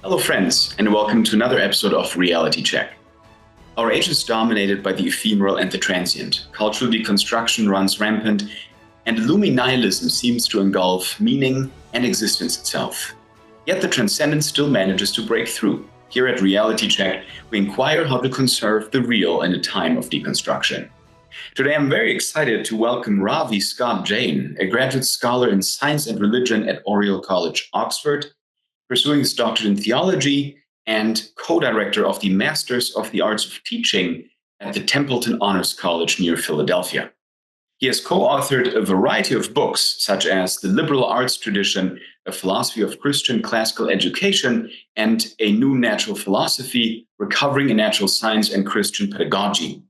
Hello friends, and welcome to another episode of Reality Check. Our age is dominated by the ephemeral and the transient. Cultural deconstruction runs rampant, and looming nihilism seems to engulf meaning and existence itself. Yet the transcendent still manages to break through. Here at Reality Check, we inquire how to conserve the real in a time of deconstruction. Today I'm very excited to welcome Ravi Scott Jain, a graduate scholar in science and religion at Oriel College, Oxford, pursuing his doctorate in theology and co-director of the Masters of the Arts of Teaching at the Templeton Honors College near Philadelphia. He has co-authored a variety of books, such as The Liberal Arts Tradition, A Philosophy of Christian Classical Education, and A New Natural Philosophy, Recovering in Natural Science and Christian Pedagogy.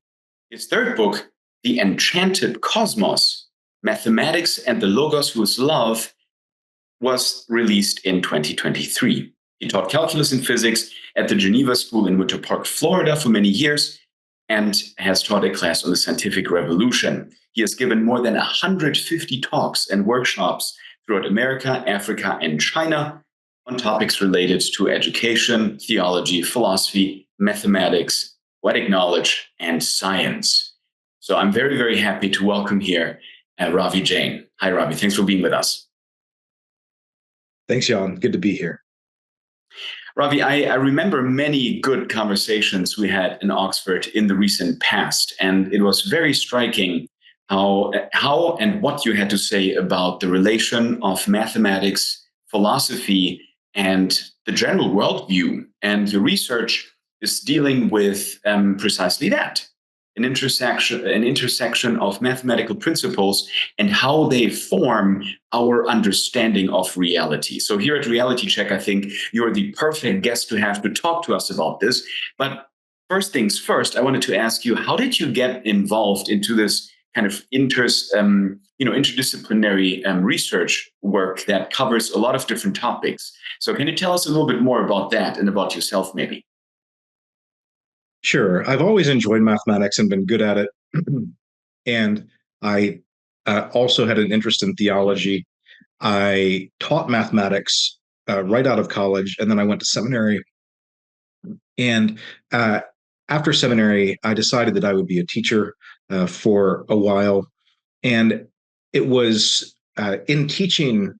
His third book, The Enchanted Cosmos, Mathematics and the Logos Who is Love, was released in 2023. He taught calculus and physics at the Geneva School in Winter Park, Florida for many years and has taught a class on the scientific revolution. He has given more than 150 talks and workshops throughout America, Africa, and China on topics related to education, theology, philosophy, mathematics, poetic knowledge, and science. So I'm very, very happy to welcome here Ravi Jain. Hi, Ravi. Thanks for being with us. Thanks, Jan. Good to be here. Ravi, I remember many good conversations we had in Oxford in the recent past, and it was very striking how and what you had to say about the relation of mathematics, philosophy, and the general worldview. And your research is dealing with precisely that. An intersection of mathematical principles and how they form our understanding of reality. So here at Reality Check, I think you're the perfect guest to have to talk to us about this. But first things first, I wanted to ask you, how did you get involved into this kind of interdisciplinary research work that covers a lot of different topics? So can you tell us a little bit more about that and about yourself, maybe? Sure. I've always enjoyed mathematics and been good at it. And I also had an interest in theology. I taught mathematics right out of college, and then I went to seminary. And after seminary, I decided that I would be a teacher for a while. And it was in teaching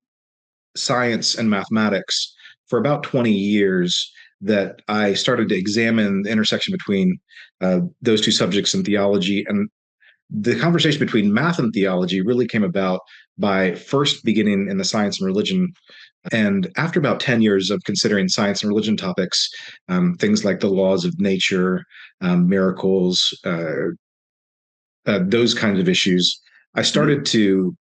science and mathematics for about 20 years that I started to examine the intersection between those two subjects in theology. And the conversation between math and theology really came about by first beginning in the science and religion. And after about 10 years of considering science and religion topics, things like the laws of nature, miracles, those kinds of issues, I started to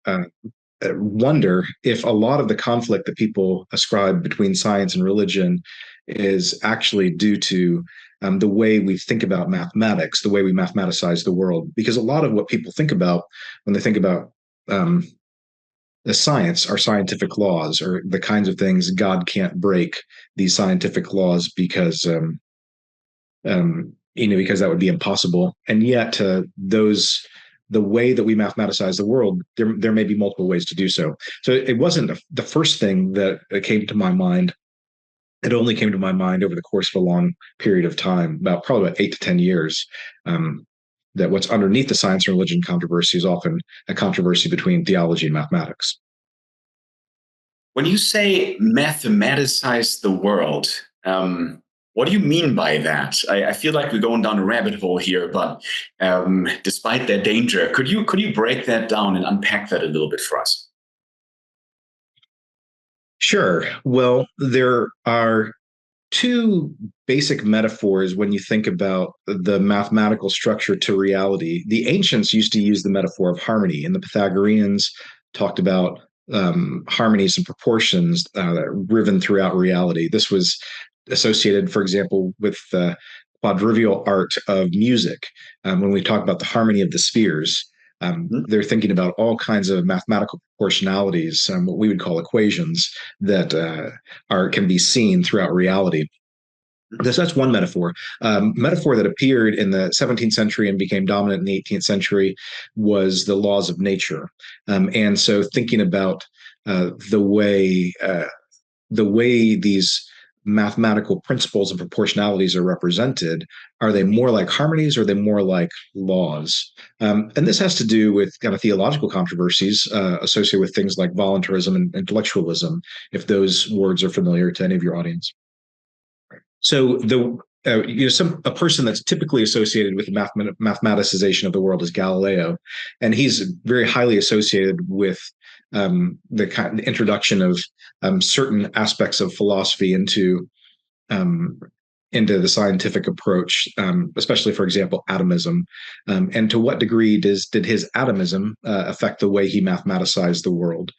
wonder if a lot of the conflict that people ascribe between science and religion is actually due to the way we think about mathematics, the way we mathematicize the world. Because a lot of what people think about when they think about the science are scientific laws, or the kinds of things God can't break these scientific laws because because that would be impossible. And yet the way that we mathematicize the world, there may be multiple ways to do so. So it wasn't the first thing that came to my mind. It only came to my mind over the course of a long period of time, probably about 8 to 10 years, that what's underneath the science and religion controversy is often a controversy between theology and mathematics. When you say mathematicize the world, what do you mean by that? I feel like we're going down a rabbit hole here, but despite that danger, could you break that down and unpack that a little bit for us? Sure. Well, there are two basic metaphors when you think about the mathematical structure to reality. The ancients used to use the metaphor of harmony, and the Pythagoreans talked about harmonies and proportions riven throughout reality. This was associated, for example, with the quadrivial art of music. When we talk about the harmony of the spheres, they're thinking about all kinds of mathematical proportionalities, what we would call equations, that can be seen throughout reality. That's one metaphor. Metaphor that appeared in the 17th century and became dominant in the 18th century was the laws of nature. And so thinking about the way these mathematical principles and proportionalities are represented, are they more like harmonies or are they more like laws? And this has to do with kind of theological controversies associated with things like voluntarism and intellectualism, if those words are familiar to any of your audience. So a person that's typically associated with the mathematization of the world is Galileo, and he's very highly associated with the introduction of certain aspects of philosophy um, into the scientific approach, especially, for example, atomism. And to what degree did his atomism affect the way he mathematicized the world?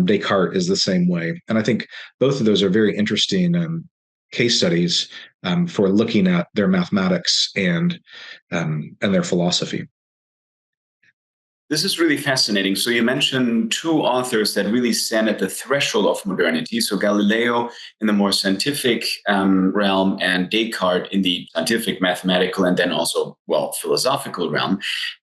Descartes is the same way, and I think both of those are very interesting case studies for looking at their mathematics and their philosophy. This is really fascinating. So you mentioned two authors that really stand at the threshold of modernity. So Galileo in the more scientific realm, and Descartes in the scientific, mathematical, and then also, well, philosophical realm.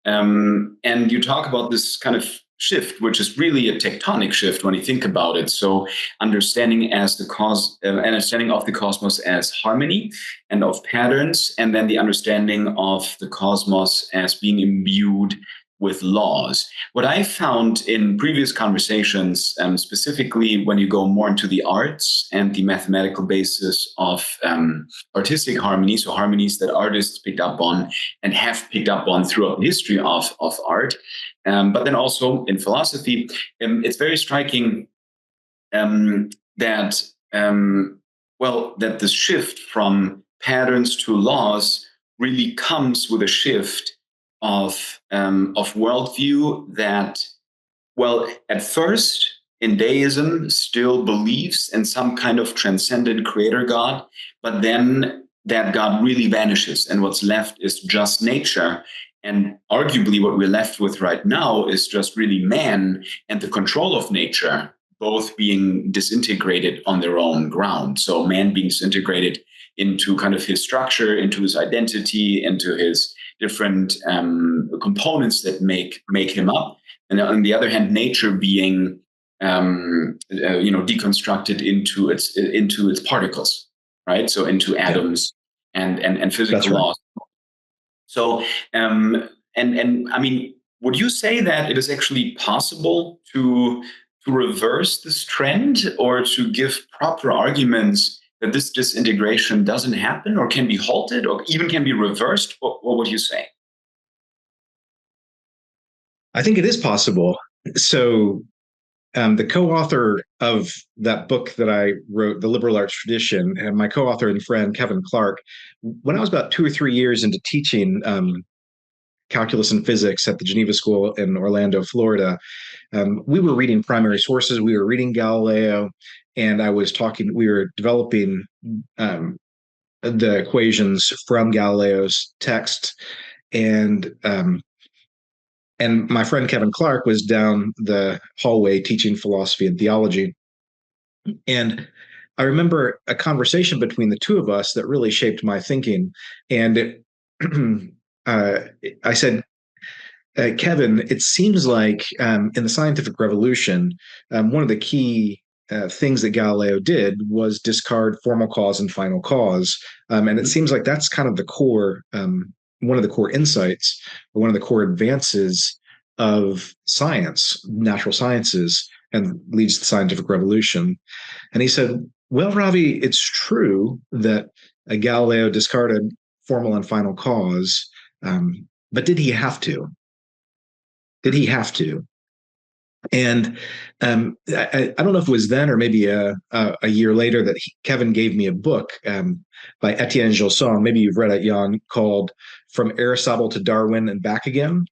And you talk about this kind of shift, which is really a tectonic shift when you think about it. So understanding of the cosmos as harmony and of patterns, and then the understanding of the cosmos as being imbued with laws. What I found in previous conversations, specifically when you go more into the arts and the mathematical basis of artistic harmony, so harmonies that artists picked up on and have picked up on throughout the history of art, but then also in philosophy, it's very striking that the shift from patterns to laws really comes with a shift of worldview that, well, at first in deism still believes in some kind of transcendent creator God, but then that God really vanishes and what's left is just nature. And arguably what we're left with right now is just really man and the control of nature, both being disintegrated on their own ground. So man being disintegrated into kind of his structure, into his identity, into his different components that make him up, and on the other hand, nature being deconstructed into its particles, right? So into atoms and physical laws. So and I mean, would you say that it is actually possible to reverse this trend, or to give proper arguments that this disintegration doesn't happen or can be halted or even can be reversed? What would you say? I think it is possible. So the co-author of that book that I wrote, The Liberal Arts Tradition, and my co-author and friend, Kevin Clark, when I was about 2 or 3 years into teaching calculus and physics at the Geneva School in Orlando, Florida, we were reading primary sources. We were reading Galileo, and we were developing the equations from Galileo's text. And my friend Kevin Clark was down the hallway teaching philosophy and theology. And I remember a conversation between the two of us that really shaped my thinking. And I said, Kevin, it seems like in the scientific revolution, one of the key things that Galileo did was discard formal cause and final cause. And it seems like that's kind of the core, one of the core insights, or one of the core advances of science, natural sciences, and leads to the scientific revolution. And he said, well, Ravi, it's true that Galileo discarded formal and final cause, but did he have to? Did he have to? And I don't know if it was then or maybe a year later that Kevin gave me a book by Etienne Gilson. Maybe you've read it, Jan, called From Aristotle to Darwin and Back Again.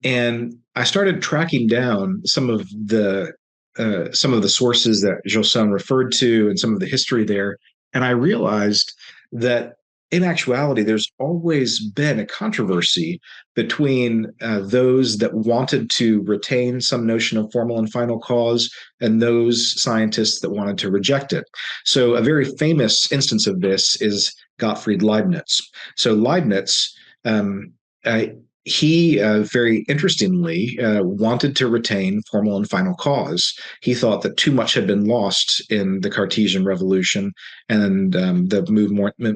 And I started tracking down some of the sources that Gilson referred to and some of the history there. And I realized that in actuality, there's always been a controversy between those that wanted to retain some notion of formal and final cause and those scientists that wanted to reject it. So a very famous instance of this is Gottfried Leibniz. So Leibniz, he very interestingly wanted to retain formal and final cause. He thought that too much had been lost in the Cartesian revolution and the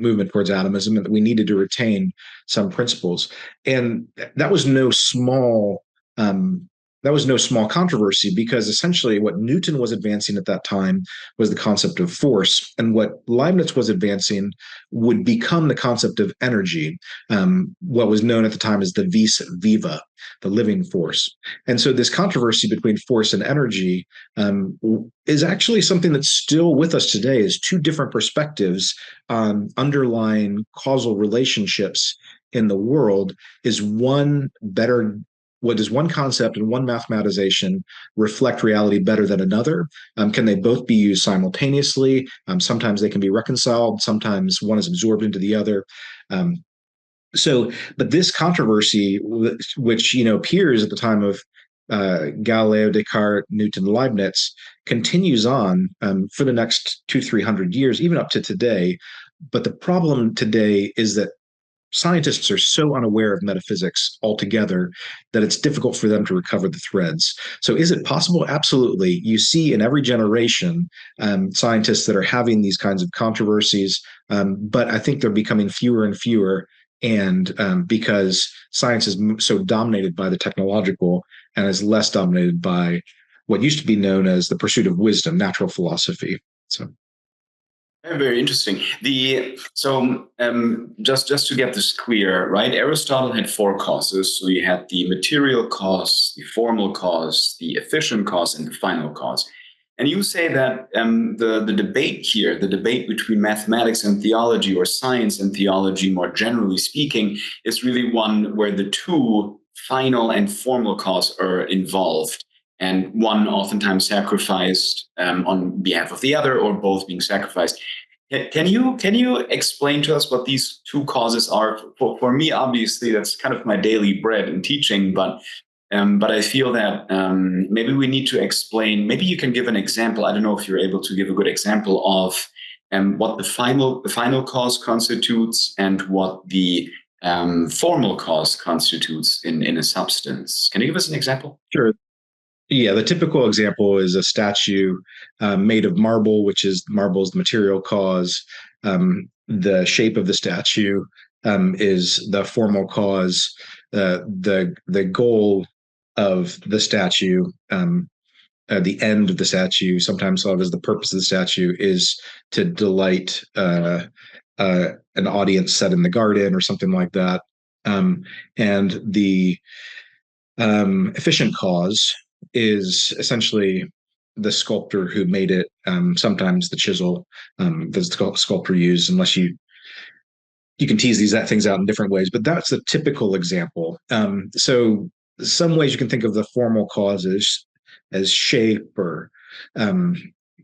movement towards atomism, and that we needed to retain some principles. And that was no small um, that was no small controversy, because essentially what Newton was advancing at that time was the concept of force, and what Leibniz was advancing would become the concept of energy, what was known at the time as the vis viva, the living force. And so this controversy between force and energy is actually something that's still with us today, is two different perspectives on underlying causal relationships in the world. Is one better? What does one concept and one mathematization reflect reality better than another? Can they both be used simultaneously? Sometimes they can be reconciled. Sometimes one is absorbed into the other. Um, but this controversy, which appears at the time of Galileo, Descartes, Newton, Leibniz, continues on for the next 200-300 years, even up to today. But the problem today is that scientists are so unaware of metaphysics altogether that it's difficult for them to recover the threads. So, is it possible? Absolutely. You see in every generation scientists that are having these kinds of controversies, but I think they're becoming fewer and fewer. And because science is so dominated by the technological and is less dominated by what used to be known as the pursuit of wisdom, natural philosophy. So. Very interesting. Just to get this clear, right? Aristotle had four causes. So you had the material cause, the formal cause, the efficient cause, and the final cause. And you say that the debate here, the debate between mathematics and theology, or science and theology, more generally speaking, is really one where the two final and formal cause are involved, and one oftentimes sacrificed on behalf of the other, or both being sacrificed. Can you explain to us what these two causes are? For me, obviously, that's kind of my daily bread in teaching, but I feel that maybe we need to explain. Maybe you can give an example. I don't know if you're able to give a good example of what the final cause constitutes, and what the formal cause constitutes in a substance. Can you give us an example? Sure. Yeah, the typical example is a statue made of marble, which is marble's material cause. The shape of the statue is the formal cause. The goal of the statue, the end of the statue, sometimes thought of as the purpose of the statue, is to delight an audience set in the garden or something like that. And the efficient cause is essentially the sculptor who made it. Sometimes the chisel the sculptor used, unless you can tease these things out in different ways, but that's the typical example. So some ways you can think of the formal causes as shape or um,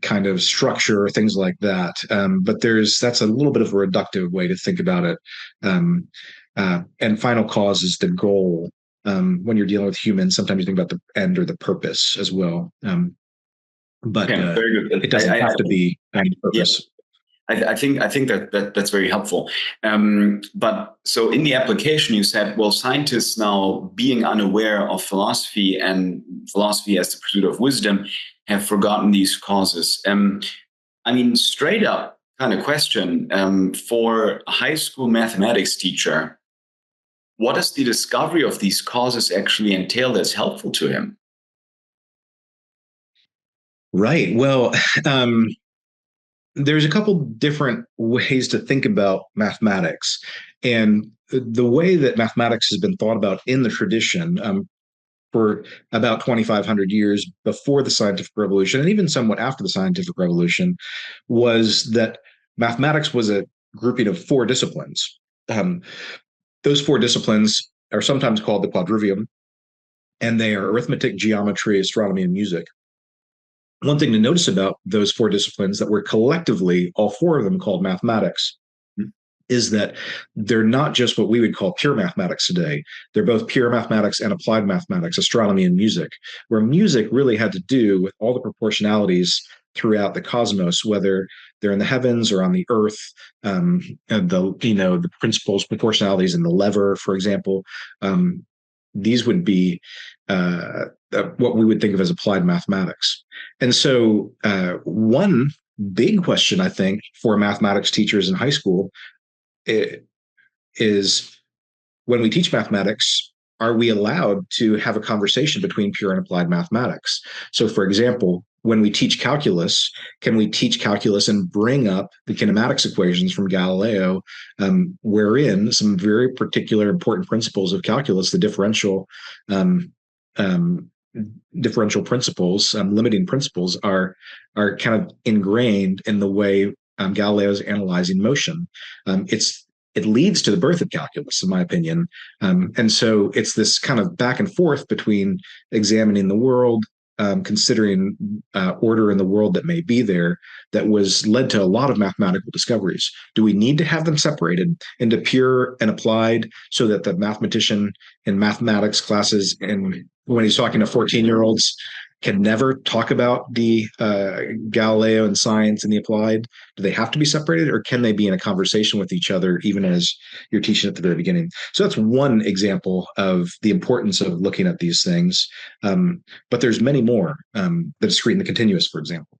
kind of structure or things like that. But that's a little bit of a reductive way to think about it. And final cause is the goal. When you're dealing with humans, sometimes you think about the end or the purpose as well. But Okay, very good. it doesn't have to be end Yeah, purpose. I think that's very helpful. But so in the application, you said, well, scientists now, being unaware of philosophy and philosophy as the pursuit of wisdom, have forgotten these causes. I mean, straight up kind of question, for a high school mathematics teacher, what does the discovery of these causes actually entail that's helpful to him? Right. Well, um, there's a couple different ways to think about mathematics. And the way that mathematics has been thought about in the tradition for about 2,500 years before the scientific revolution, and even somewhat after the scientific revolution, was that mathematics was a grouping of four disciplines. Um, those four disciplines are sometimes called the quadrivium, and they are arithmetic, geometry, astronomy, and music. One thing to notice about those four disciplines that were collectively, all four of them, called mathematics, is that they're not just what we would call pure mathematics today. They're both pure mathematics and applied mathematics, astronomy and music, where music really had to do with all the proportionalities throughout the cosmos, whether they're in the heavens or on the earth, and the principles, proportionalities in the lever, for example. these would be what we would think of as applied mathematics. And so one big question, I think, for mathematics teachers in high school is, when we teach mathematics, are we allowed to have a conversation between pure and applied mathematics? So, for example, when we teach calculus, can we teach calculus and bring up the kinematics equations from Galileo, wherein some very particular important principles of calculus, the um, um, differential principles, limiting principles, are kind of ingrained in the way Galileo is analyzing motion. It leads to the birth of calculus, in my opinion. And so it's this kind of back and forth between examining the world, considering order in the world that may be there, that was led to a lot of mathematical discoveries. Do we need to have them separated into pure and applied so that the mathematician in mathematics classes, and when he's talking to 14-year-olds, can never talk about the Galileo and science and the applied? Do they have to be separated, or can they be in a conversation with each other, even as you're teaching at the very beginning? So that's one example of the importance of looking at these things. But there's many more. The discrete and the continuous, for example.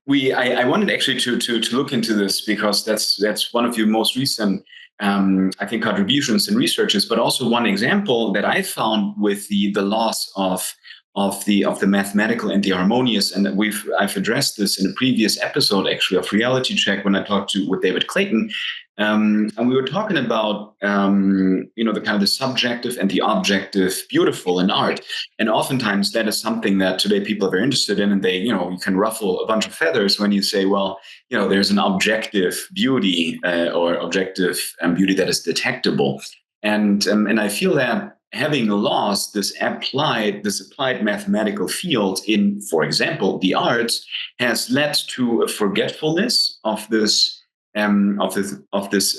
I wanted actually to look into this, because that's one of your most recent I think contributions and researches, but also one example that I found with the loss of the mathematical and the harmonious. And I've addressed this in a previous episode, actually, of Reality Check, when I talked with David Clayton. And we were talking about, the kind of the subjective and the objective beautiful in art. And oftentimes that is something that today people are very interested in. And they, you can ruffle a bunch of feathers when you say, well, there's an objective beauty or objective beauty that is detectable. And I feel that having lost this applied mathematical field in, for example, the arts, has led to a forgetfulness of this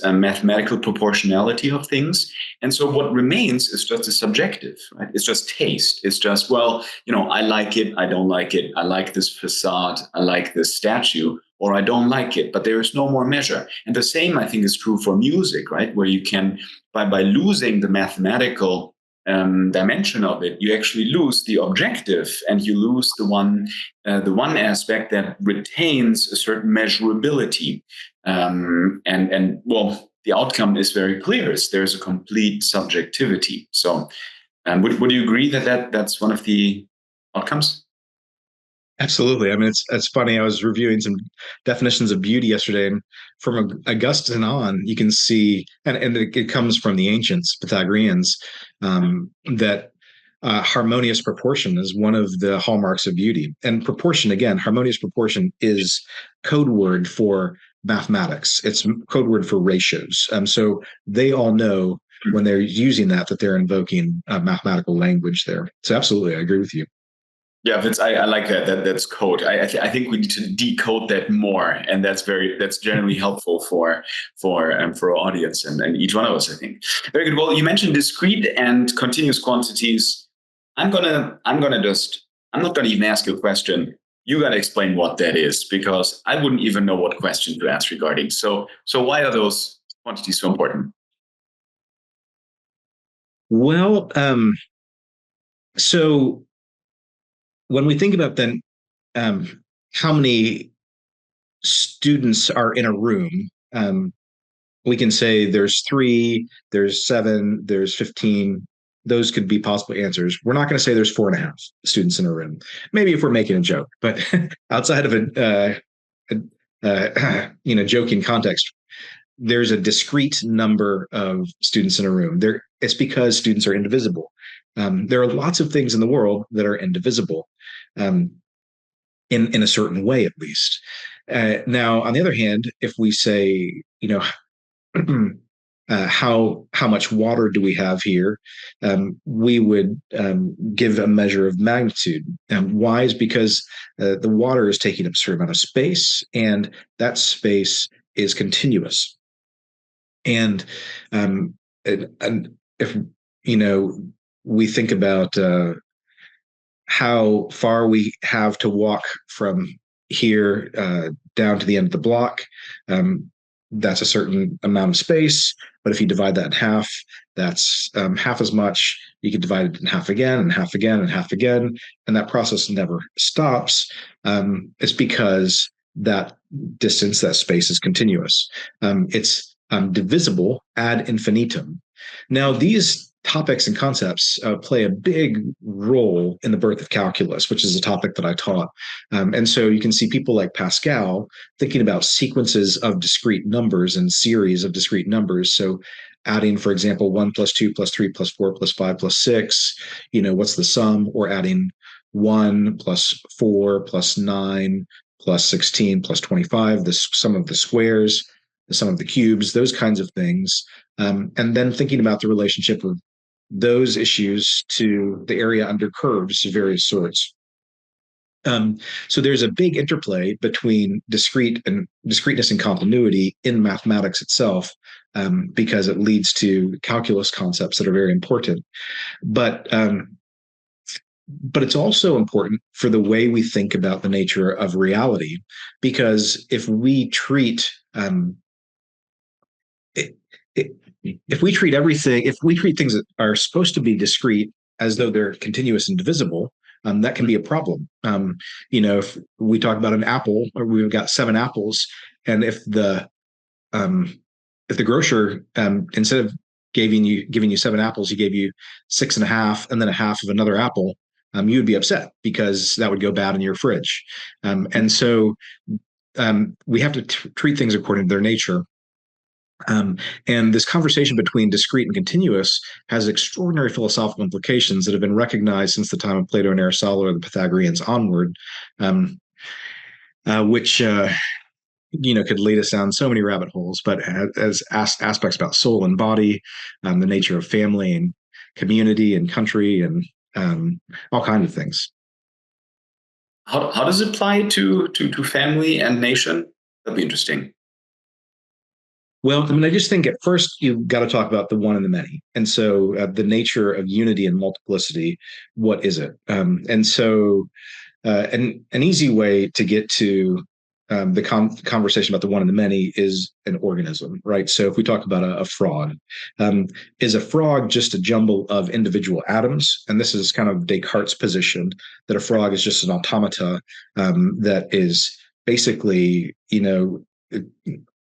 mathematical proportionality of things. And so what remains is just a subjective, right? It's just taste. It's just, well, I like it, I don't like it. I like this facade, I like this statue, or I don't like it, but there is no more measure. And the same, I think, is true for music, right? Where you can, by losing the mathematical dimension of it, you actually lose the objective, and you lose the one aspect that retains a certain measurability. And well, the outcome is very clear. There's a complete subjectivity. So, would you agree that that's one of the outcomes? Absolutely. I mean, it's funny. I was reviewing some definitions of beauty yesterday, and from Augustine on, you can see, and it comes from the ancients, Pythagoreans, that harmonious proportion is one of the hallmarks of beauty. And proportion, again, harmonious proportion is code word for mathematics. It's code word for ratios. So they all know when they're using that they're invoking mathematical language there. So absolutely, I agree with you. Yeah, I like that. That's code. I think we need to decode that more, and that's generally helpful for our audience and each one of us, I think. Very good. Well, you mentioned discrete and continuous quantities. I'm not gonna even ask you a question. You gotta explain what that is, because I wouldn't even know what question to ask regarding. So why are those quantities so important? Well, so when we think about then how many students are in a room, we can say there's 3, there's 7, there's 15. Those could be possible answers. We're not going to say there's 4.5 students in a room. Maybe if we're making a joke, but outside of a joking context, there's a discrete number of students in a room. It's because students are indivisible. There are lots of things in the world that are indivisible, in a certain way, at least. Now, on the other hand, if we say, how much water do we have here, we would give a measure of magnitude. Why? Is because the water is taking up a certain amount of space, and that space is continuous. And if we think about how far we have to walk from here down to the end of the block, that's a certain amount of space. but if you divide that in half, that's half as much. You could divide it in half again, and half again, and half again, and that process never stops. It's because that distance, that space is continuous. It's divisible ad infinitum. Now, these topics and concepts play a big role in the birth of calculus, which is a topic that I taught. And so you can see people like Pascal thinking about sequences of discrete numbers and series of discrete numbers. So adding, for example, 1 plus 2 plus 3 plus 4 plus 5 plus 6, what's the sum? Or adding 1 plus 4 plus 9 plus 16 plus 25, the sum of the squares, the sum of the cubes, those kinds of things. And then thinking about the relationship of those issues to the area under curves of various sorts. So there's a big interplay between discreteness and continuity in mathematics itself, because it leads to calculus concepts that are very important. But it's also important for the way we think about the nature of reality, because if we treat if we treat things that are supposed to be discrete as though they're continuous and divisible, that can be a problem. If we talk about an apple, or we've got 7 apples, and if the grocer, instead of giving you 7 apples, he gave you 6.5 and then a half of another apple, you would be upset because that would go bad in your fridge. And so we have to treat things according to their nature. And this conversation between discrete and continuous has extraordinary philosophical implications that have been recognized since the time of Plato and Aristotle, or the Pythagoreans onward, which could lead us down so many rabbit holes. But as aspects about soul and body, the nature of family and community and country, and all kinds of things. How does it apply to family and nation? That'd be interesting. Well, I just think at first you've got to talk about the one and the many. And so the nature of unity and multiplicity, what is it? And so an easy way to get to the conversation about the one and the many is an organism, right? So if we talk about a frog, is a frog just a jumble of individual atoms? And this is kind of Descartes' position, that a frog is just an automata that is basically,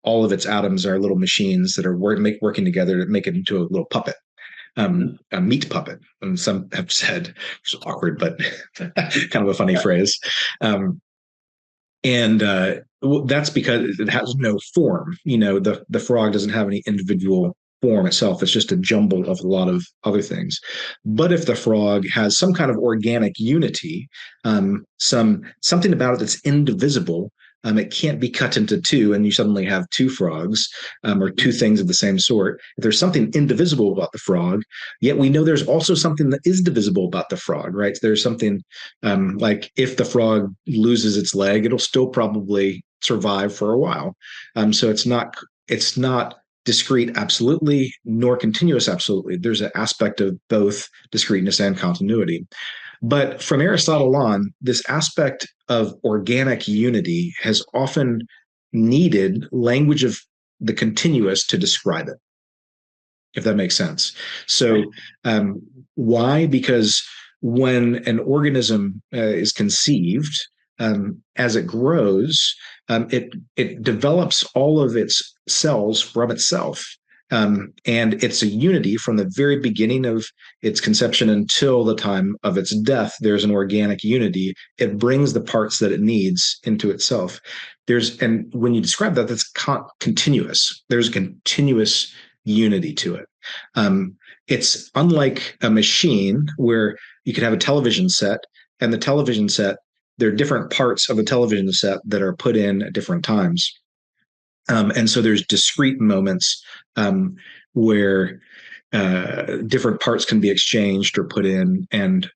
all of its atoms are little machines that are working together to make it into a little puppet, a meat puppet. And some have said, it's awkward, but kind of a funny phrase. That's because it has no form. The frog doesn't have any individual form itself. It's just a jumble of a lot of other things. But if the frog has some kind of organic unity, something about it that's indivisible, it can't be cut into two, and you suddenly have 2 frogs, or 2 things of the same sort. If there's something indivisible about the frog, yet we know there's also something that is divisible about the frog, right? There's something like if the frog loses its leg, it'll still probably survive for a while. So it's not discrete absolutely, nor continuous absolutely. There's an aspect of both discreteness and continuity. But from Aristotle on, this aspect of organic unity has often needed language of the continuous to describe it, if that makes sense. So why? Because when an organism is conceived, as it grows, it develops all of its cells from itself. And it's a unity from the very beginning of its conception until the time of its death. There's an organic unity. It brings the parts that it needs into itself. And when you describe that, that's continuous. There's a continuous unity to it. It's unlike a machine where you could have a television set, and the television set, there are different parts of the television set that are put in at different times. And so there's discrete moments where different parts can be exchanged or put in, and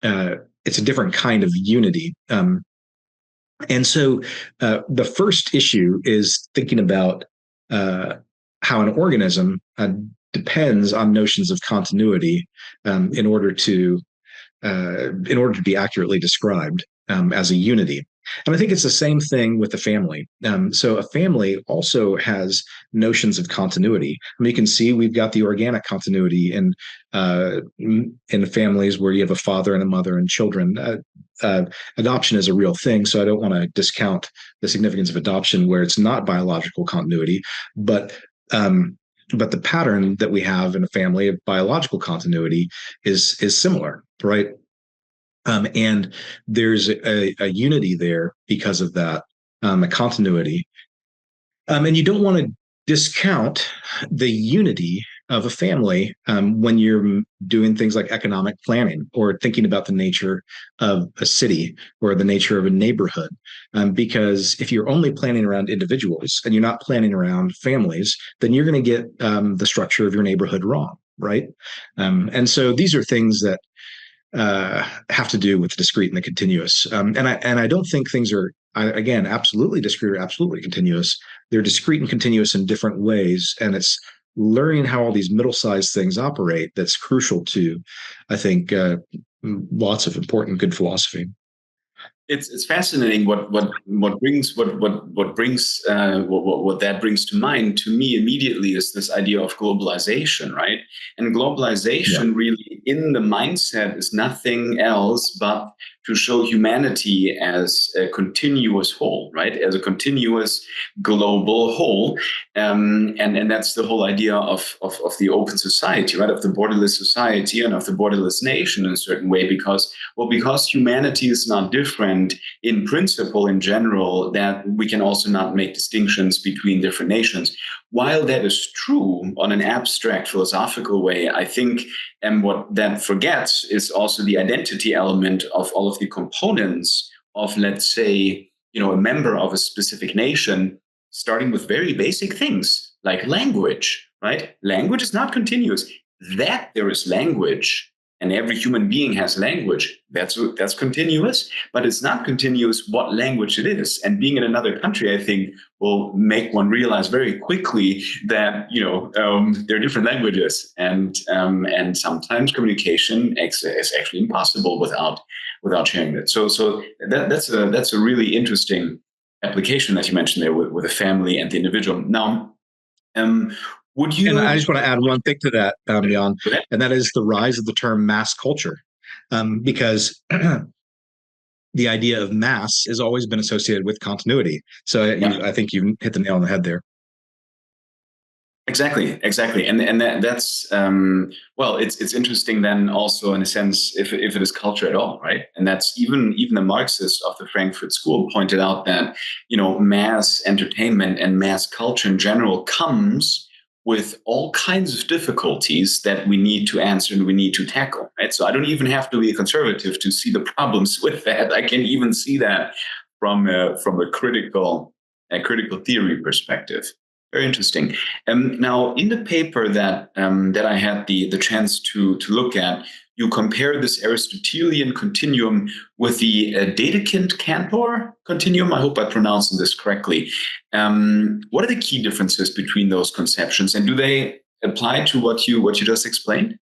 it's a different kind of unity. And so the first issue is thinking about how an organism depends on notions of continuity in order to be accurately described as a unity. And I think it's the same thing with the family. So a family also has notions of continuity. I mean, you can see we've got the organic continuity in families where you have a father and a mother and children. Adoption is a real thing, so I don't want to discount the significance of adoption where it's not biological continuity, but the pattern that we have in a family of biological continuity is similar, right? And there's a unity there because of that, a continuity. And you don't want to discount the unity of a family when you're doing things like economic planning or thinking about the nature of a city or the nature of a neighborhood. Because if you're only planning around individuals and you're not planning around families, then you're going to get the structure of your neighborhood wrong, right? And so these are things that have to do with the discrete and the continuous. And I don't think things are, again, absolutely discrete or absolutely continuous. They're discrete and continuous in different ways, and it's learning how all these middle-sized things operate that's crucial to, I think, lots of important good philosophy. It's fascinating what that brings to mind to me immediately is this idea of globalization, right? And globalization really in the mindset is nothing else but to show humanity as a continuous whole, right? As a continuous global whole, and that's the whole idea of the open society, right? Of the borderless society and of the borderless nation in a certain way, because humanity is not different in principle, in general, that we can also not make distinctions between different nations. While that is true on an abstract philosophical way, I think, and what that forgets is also the identity element of all of the components of, let's say, a member of a specific nation, starting with very basic things like language, right? Language is not continuous. That there is language and every human being has language, that's continuous, but it's not continuous what language it is. And being in another country, I think, will make one realize very quickly that there are different languages, and sometimes communication is actually impossible without sharing it. So that's a really interesting application that you mentioned there with the family and the individual. Now, would you? And I just want to add one thing to that, Jan, and that is the rise of the term mass culture, because the idea of mass has always been associated with continuity. So I think you hit the nail on the head there. Exactly, and that's it's interesting then also in a sense if it is culture at all, right? And that's even the Marxist of the Frankfurt School pointed out that mass entertainment and mass culture in general comes with all kinds of difficulties that we need to answer and we need to tackle, right? So I don't even have to be a conservative to see the problems with that. I can even see that from a critical theory perspective. Very interesting. Now, in the paper that I had the chance to look at, you compare this Aristotelian continuum with the Dedekind-Cantor continuum. I hope I pronounced this correctly. What are the key differences between those conceptions, and do they apply to what you just explained?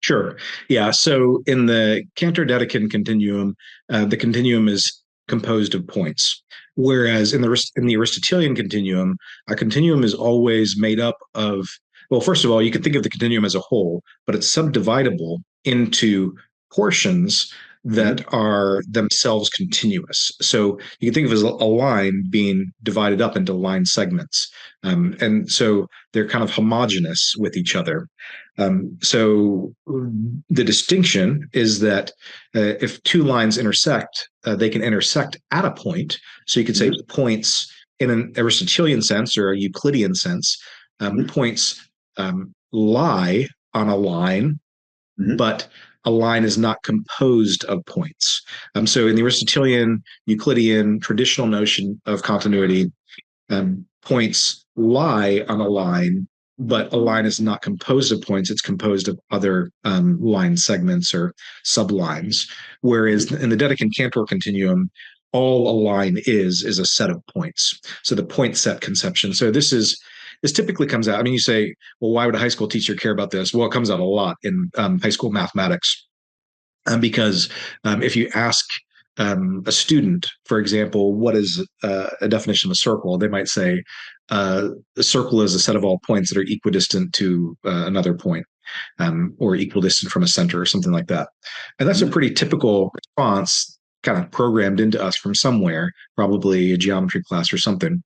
Sure. Yeah. So in the Cantor-Dedekind continuum, the continuum is composed of points, whereas in the Aristotelian continuum, a continuum is always made up of. Well, first of all, you can think of the continuum as a whole, but it's subdividable into portions that are themselves continuous. So you can think of it as a line being divided up into line segments. And so they're kind of homogeneous with each other. So the distinction is that if two lines intersect, they can intersect at a point. So you could say points in an Aristotelian sense or a Euclidean sense, points lie on a line, but a line is not composed of points. So in the Aristotelian, Euclidean traditional notion of continuity, points lie on a line, but a line is not composed of points. It's composed of other line segments or sublines. Whereas in the Dedekind-Cantor continuum, all a line is a set of points. So the point set conception. So this typically comes out. I mean, you say, well, why would a high school teacher care about this? Well, it comes out a lot in high school mathematics, because if you ask a student, for example, what is a definition of a circle? They might say a circle is a set of all points that are equidistant to another point, or equidistant from a center, or something like that. And that's a pretty typical response, kind of programmed into us from somewhere, probably a geometry class or something.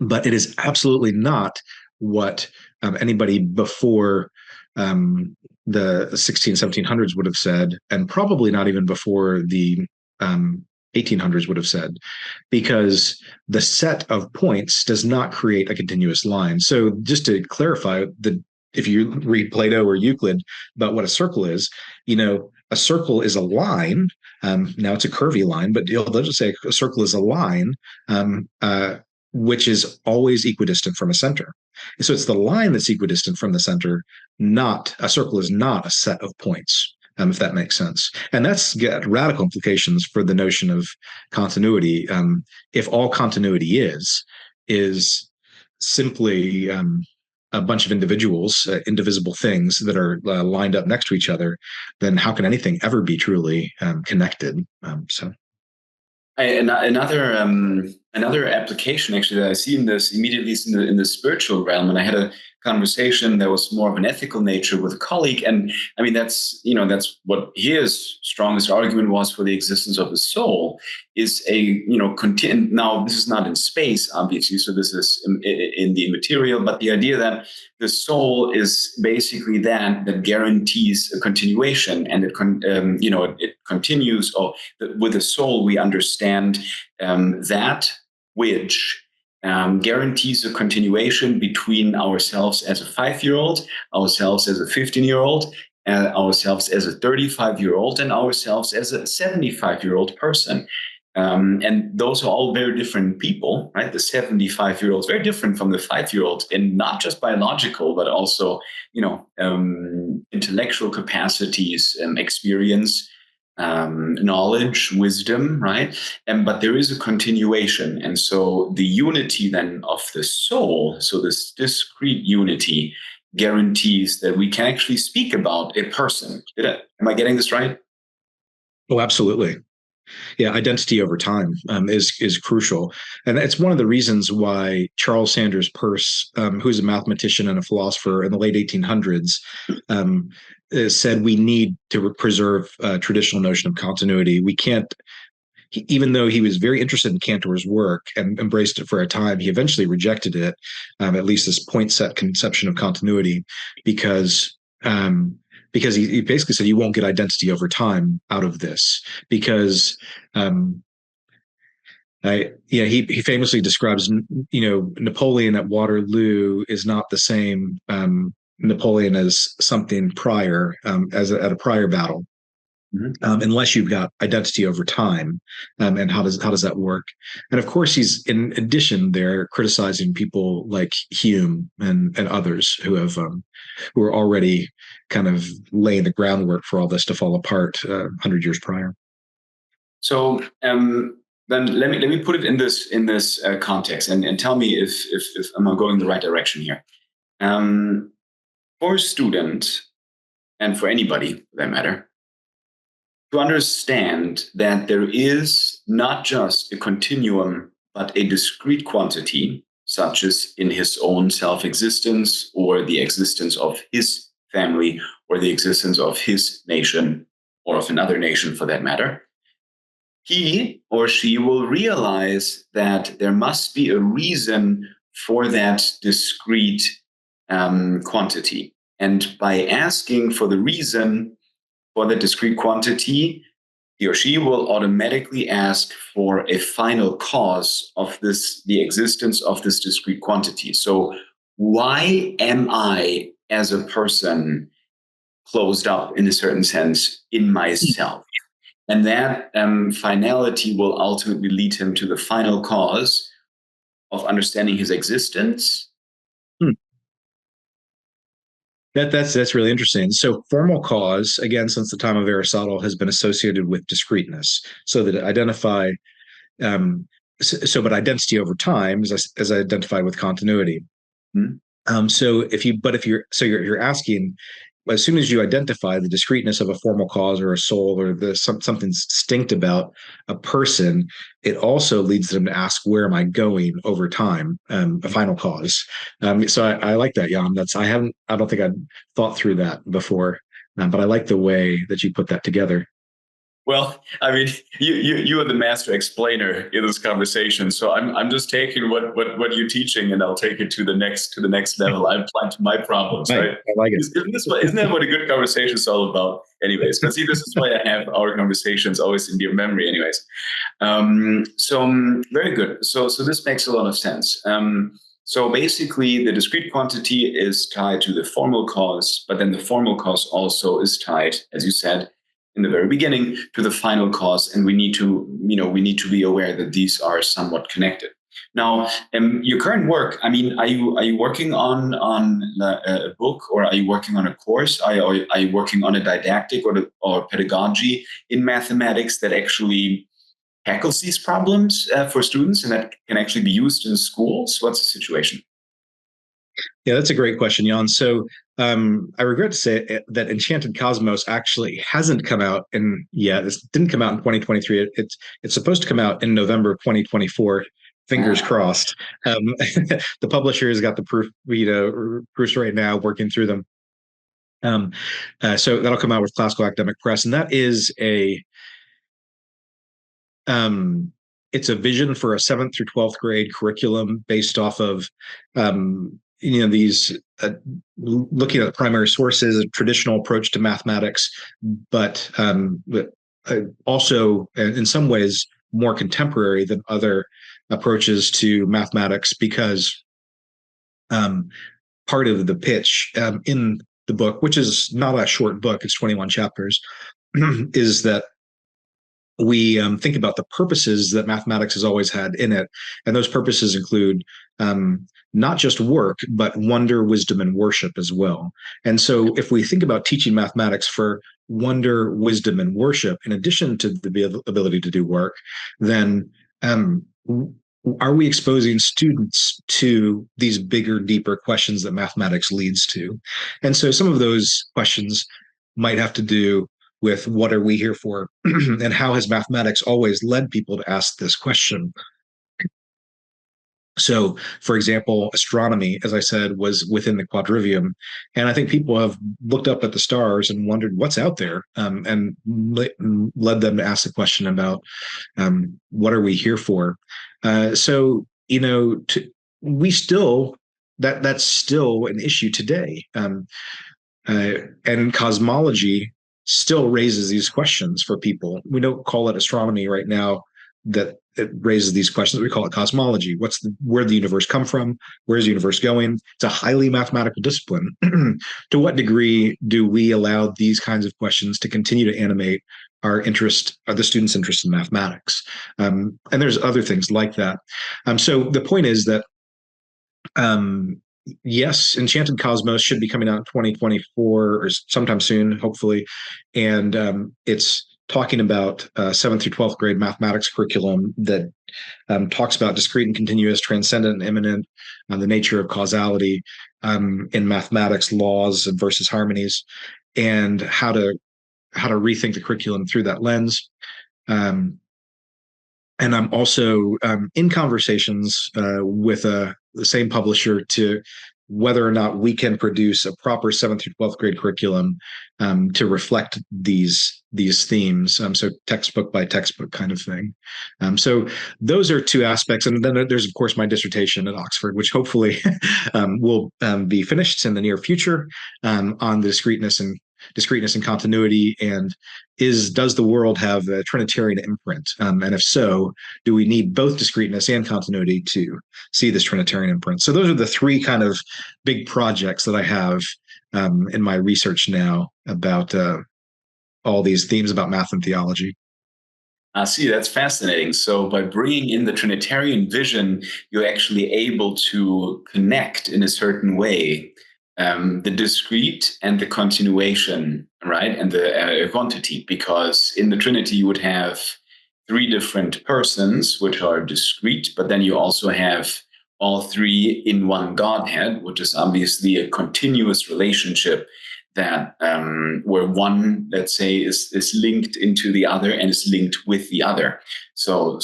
But it is absolutely not what anybody before the 16, 1700s would have said, and probably not even before the 1800s would have said, because the set of points does not create a continuous line. So just to clarify, if you read Plato or Euclid about what a circle is, a circle is a line. Now it's a curvy line, but they'll just say a circle is a line which is always equidistant from a center. So it's the line that's equidistant from the center, not a circle is not a set of points, if that makes sense. And that's got radical implications for the notion of continuity. If all continuity is simply a bunch of individuals, indivisible things that are lined up next to each other, then how can anything ever be truly connected? Another application actually that I see in this immediately is in the spiritual realm, and I had a conversation that was more of an ethical nature with a colleague, and I mean that's what his strongest argument was for the existence of the soul is now this is not in space obviously, so this is in the immaterial, but the idea that the soul is basically that guarantees a continuation, and it continues, or with the soul we understand that which guarantees a continuation between ourselves as a 5-year-old, ourselves as a 15-year-old, ourselves as a 35-year-old, and ourselves as a 75-year-old person. And those are all very different people, right? The 75-year-old is very different from the 5-year-old, and not just biological, but also, intellectual capacities, experience, knowledge, wisdom, right? But there is a continuation. And so the unity then of the soul, so this discrete unity, guarantees that we can actually speak about a person. Am I getting this right? Oh, absolutely. Yeah, identity over time is crucial, and it's one of the reasons why Charles Sanders Peirce, who's a mathematician and a philosopher in the late 1800s, said we need to preserve a traditional notion of continuity. We can't, even though he was very interested in Cantor's work and embraced it for a time, he eventually rejected it, at least this point set conception of continuity, because he basically said you won't get identity over time out of this, because he famously describes Napoleon at Waterloo is not the same Napoleon as something prior, at a prior battle. Unless you've got identity over time, and how does that work? And of course, he's in addition there criticizing people like Hume and others who are already kind of laying the groundwork for all this to fall apart 100 years prior. So then let me put it in this context and tell me if I'm going the right direction here. For a student, and for anybody for that matter, to understand that there is not just a continuum, but a discrete quantity, such as in his own self-existence, or the existence of his family, or the existence of his nation, or of another nation for that matter, he or she will realize that there must be a reason for that discrete quantity. And by asking for the reason for the discrete quantity, he or she will automatically ask for a final cause of the existence of this discrete quantity. So why am I, as a person, closed up in a certain sense in myself? And that finality will ultimately lead him to the final cause of understanding his existence. That's really interesting. So formal cause, again, since the time of Aristotle, has been associated with discreteness. So that identify, but identity over time is identified with continuity. So you're asking, as soon as you identify the discreteness of a formal cause or a soul or something distinct about a person, it also leads them to ask, where am I going over time? A final cause. So I like that, Jan. I don't think I'd thought through that before, but I like the way that you put that together. Well, I mean, you are the master explainer in this conversation, so I'm just taking what you're teaching, and I'll take it to the next level. I apply to my problems, Right. right? I like it. Isn't that what a good conversation is all about? Anyways, but see, this is why I have our conversations always in dear memory. Anyways, very good. So this makes a lot of sense. So basically, the discrete quantity is tied to the formal cause, but then the formal cause also is tied, as you said in the very beginning, to the final cause, and we need to be aware that these are somewhat connected. Now, your current work, I mean, are you working on a book, or are you working on a course? Are you working on a didactic or pedagogy in mathematics that actually tackles these problems for students and that can actually be used in schools? What's the situation? Yeah, that's a great question, Jan. So I regret to say that Enchanted Cosmos actually hasn't come out yet. It didn't come out in 2023. It's supposed to come out in November 2024. Fingers crossed. The publisher has got the proofs right now, working through them. So that'll come out with Classical Academic Press, and that is it's a vision for a 7th through 12th grade curriculum based off of these looking at the primary sources, a traditional approach to mathematics, but also in some ways more contemporary than other approaches to mathematics, because part of the pitch in the book, which is not a short book, it's 21 chapters, is that we think about the purposes that mathematics has always had in it. And those purposes include not just work, but wonder, wisdom, and worship as well. And so if we think about teaching mathematics for wonder, wisdom, and worship, in addition to the ability to do work, then are we exposing students to these bigger, deeper questions that mathematics leads to? And so some of those questions might have to do with what are we here for, and how has mathematics always led people to ask this question. So, for example, astronomy, as I said, was within the quadrivium. And I think people have looked up at the stars and wondered what's out there, and led them to ask the question about what are we here for? So, we still, that's still an issue today. And cosmology still raises these questions for people. We don't call it astronomy right now that it raises these questions. We call it cosmology. Where the universe come from? Where's the universe going? It's a highly mathematical discipline. To what degree do we allow these kinds of questions to continue to animate our interest, or the students' interest in mathematics? And there's other things like that. So the point is that yes, Enchanted Cosmos should be coming out in 2024 or sometime soon, hopefully. And it's talking about 7th through 12th grade mathematics curriculum that talks about discrete and continuous, transcendent and immanent, the nature of causality in mathematics, laws versus harmonies, and how to rethink the curriculum through that lens. And I'm also in conversations with the same publisher to whether or not we can produce a proper 7th through 12th grade curriculum to reflect these themes. So textbook by textbook kind of thing. So those are two aspects. And then there's, of course, my dissertation at Oxford, which hopefully will be finished in the near future on the discreteness and continuity, and does the world have a Trinitarian imprint? And if so, do we need both discreteness and continuity to see this Trinitarian imprint? So those are the three kind of big projects that I have in my research now about all these themes about math and theology. I see, that's fascinating. So by bringing in the Trinitarian vision, you're actually able to connect in a certain way the discrete and the continuation, right? And the quantity, because in the Trinity, you would have three different persons, which are discrete, but then you also have all three in one Godhead, which is obviously a continuous relationship that where one, let's say, is linked into the other and is linked with the other. So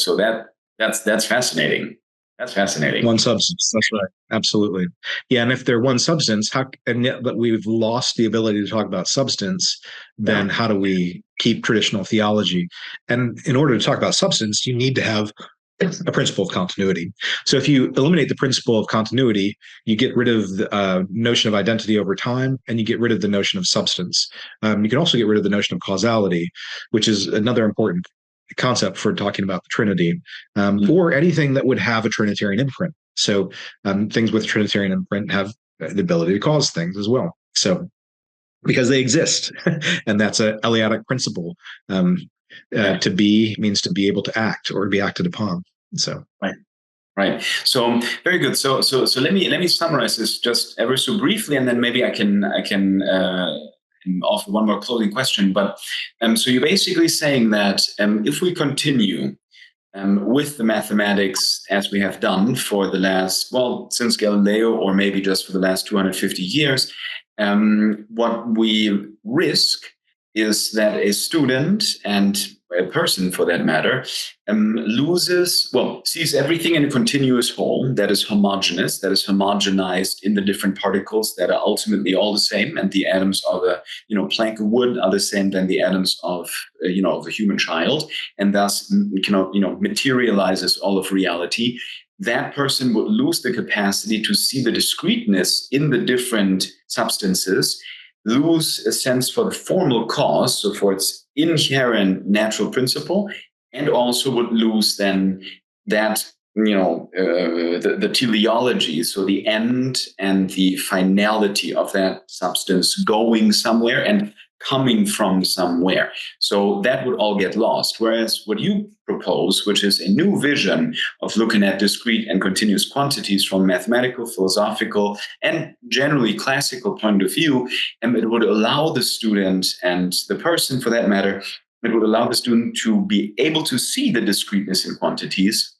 that's fascinating. That's fascinating. One substance. That's right. Absolutely. Yeah. And if they're one substance, and yet but we've lost the ability to talk about substance, then how do we keep traditional theology? And in order to talk about substance, you need to have a principle of continuity. So if you eliminate the principle of continuity, you get rid of the notion of identity over time, and you get rid of the notion of substance. You can also get rid of the notion of causality, which is another important concept for talking about the Trinity, or anything that would have a Trinitarian imprint. So things with Trinitarian imprint have the ability to cause things as well. So because they exist, and that's a Eleatic principle. To be means to be able to act or to be acted upon. So right. So very good. So let me summarize this just ever so briefly, and then maybe I can offer one more closing question. But so you're basically saying that if we continue with the mathematics as we have done for the last, well, since Galileo, or maybe just for the last 250 years, what we risk is that a student, and a person for that matter, sees everything in a continuous whole that is homogeneous, that is homogenized in the different particles that are ultimately all the same, and the atoms of a plank of wood are the same than the atoms of of a human child, and thus materializes all of reality. That person would lose the capacity to see the discreteness in the different substances, lose a sense for the formal cause, so for its inherent natural principle, and also would lose then that the teleology, so the end and the finality of that substance going somewhere and coming from somewhere. So that would all get lost. Whereas what you propose, which is a new vision of looking at discrete and continuous quantities from a mathematical, philosophical, and generally classical point of view, and it would allow the student, and the person for that matter, it would allow the student to be able to see the discreteness in quantities,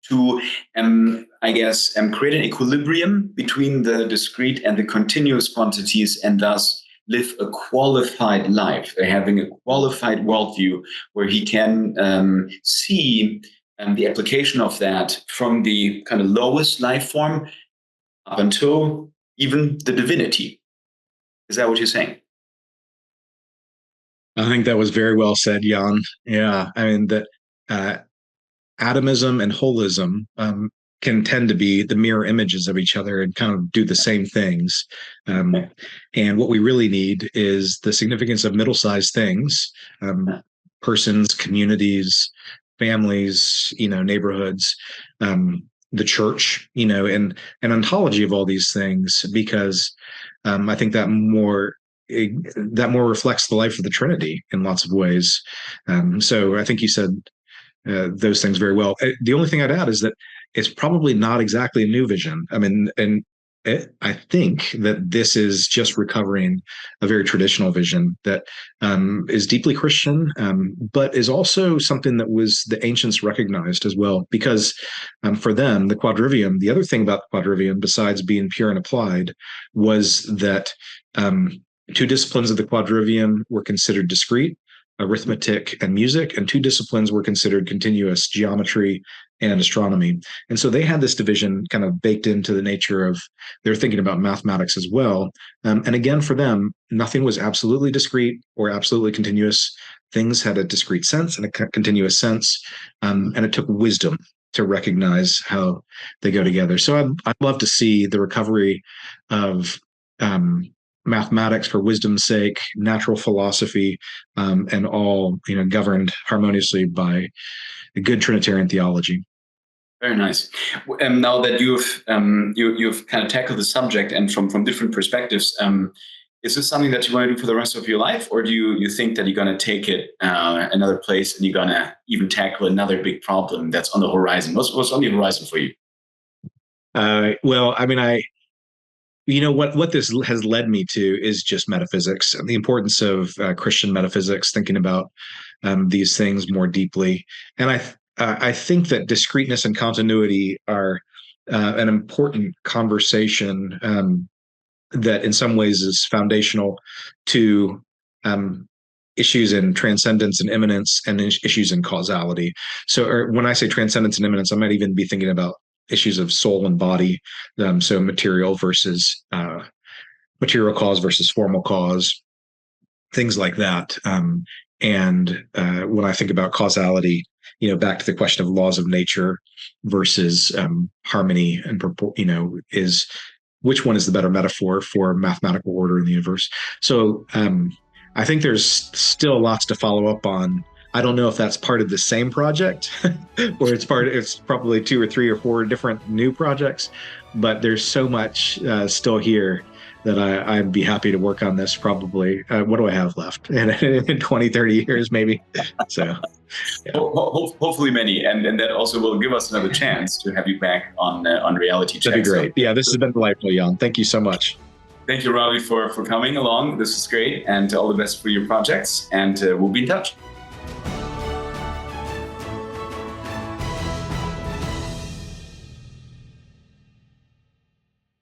to, create an equilibrium between the discrete and the continuous quantities, and thus live a qualified life, having a qualified worldview where he can see the application of that from the kind of lowest life form up until even the divinity. Is that what you're saying? I think that was very well said, Jan. Yeah, I mean that atomism and holism can tend to be the mirror images of each other and kind of do the same things. And what we really need is the significance of middle-sized things, persons, communities, families, neighborhoods, the church, and an ontology of all these things, because I think that more reflects the life of the Trinity in lots of ways. So I think you said those things very well. The only thing I'd add is that it's probably not exactly a new vision. I mean, and I think that this is just recovering a very traditional vision that is deeply Christian, but is also something that was the ancients recognized as well. Because for them, the quadrivium, the other thing about the quadrivium, besides being pure and applied, was that two disciplines of the quadrivium were considered discrete: arithmetic and music, and two disciplines were considered continuous: geometry and astronomy. And so they had this division kind of baked into the nature of their thinking about mathematics as well. And again, for them, nothing was absolutely discrete or absolutely continuous. Things had a discrete sense and a continuous sense, and it took wisdom to recognize how they go together. So I'd love to see the recovery of mathematics for wisdom's sake, natural philosophy, and all governed harmoniously by a good Trinitarian theology. Very nice. Now that you've kind of tackled the subject and from different perspectives, is this something that you want to do for the rest of your life, or do you think that you're going to take it another place and you're going to even tackle another big problem that's on the horizon? What's on the horizon for you? Well, I mean, what this has led me to is just metaphysics and the importance of Christian metaphysics, thinking about these things more deeply. And I think that discreteness and continuity are an important conversation that in some ways is foundational to issues in transcendence and immanence and issues in causality. So when I say transcendence and immanence, I might even be thinking about issues of soul and body. So material versus material cause versus formal cause, things like that. And when I think about causality, back to the question of laws of nature versus harmony and, is which one is the better metaphor for mathematical order in the universe? So I think there's still lots to follow up on. I don't know if that's part of the same project or it's probably 2 or 3 or 4 different new projects, but there's so much still here that I'd be happy to work on this probably. What do I have left? In 20, 30 years, maybe. So yeah. Hopefully many. And that also will give us another chance to have you back on Reality Check. That'd be great. Yeah, this has been delightful, Jan. Thank you so much. Thank you, Ravi, for coming along. This is great. And all the best for your projects. And we'll be in touch.